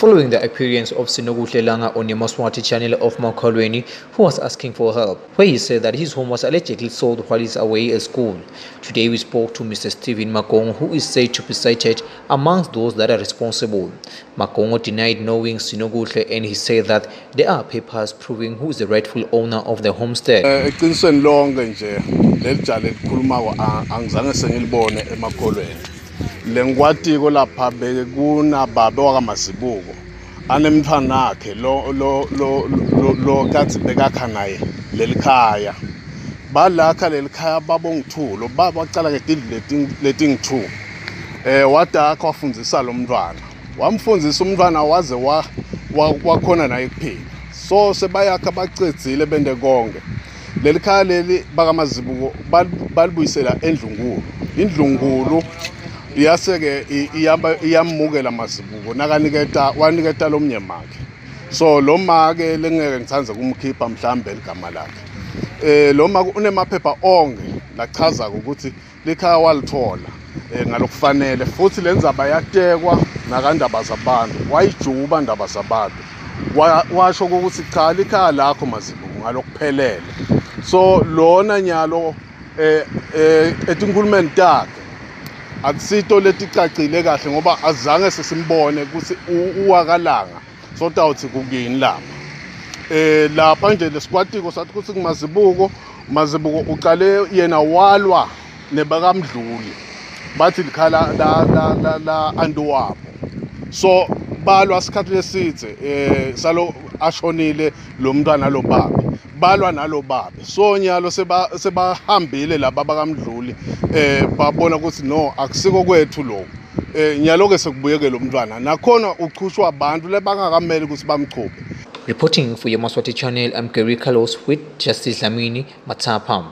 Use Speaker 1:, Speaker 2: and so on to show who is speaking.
Speaker 1: following the appearance of Sinoguhle Langa on the Maswati channel of Makholweni, who was asking for help, where he said that his home was allegedly sold while he's away at school. Today we spoke to Mr. Stephen Magongo, who is said to be cited amongst those that are responsible. Magongo denied knowing Sinoguhle, and he said that there are papers proving who is the rightful owner of the homestead.
Speaker 2: Eqinisweni lonke nje leli jala elikhuluma angizange sengilibone emakholweni. Lengikwatiko lapha bekunababa wakaMasibuko anemthana wakhe lo kathi bekakha naye lelikhaya. Balakha lelikhaya babongithulo babacala ngedindlu leting2. Wadakha wafundzisa lo mntwana. Wamfundzisa umntwana waze wakhona naye kuphila. So sebayakha bacedzile bende konke. Lelikhaya leli bakaMasibuko balibuyisela endlungulu. Indlungulu yaseke iyamukela Masibuko waniketa lo mnyemakhe. So lo make lengeke ngithanze kumkhipha mhlambe igama lakhe. Lo make unemaphepha onke lachaza ukuthi likhaya walithola ngalokufanele futhi lenzaba yatekwa nakandaba zabantu wayijuba indaba zabantu washo ukuthi cha likhaya lakho Masibuko ngalokuphelele. So lona nyalo etinkulumeni takhe akusito leticacile kahle ngoba azange sesimbone ukuthi uwakalanga sota uthi kukini lapha. Lapha nje lesikwatiko sathi ukuthi Masibuko uqale yena walwa nebakamdluli bathi likhala la anduwabo. So balwa isikhathi lesithe salo ashonile lo mntwana lo baba balwa nalo baba. So nyalo sebahambile laba bakamdluli babona ukuthi no akusiko kwethu lo. Nyalo ke sekubuyeke lo mntwana nakhona uchushwa abantu lebangakameli ukuthi bamchuphe.
Speaker 1: Reporting for your Maswati channel, I'm Gary Carlos with Justice Lamini Matapam.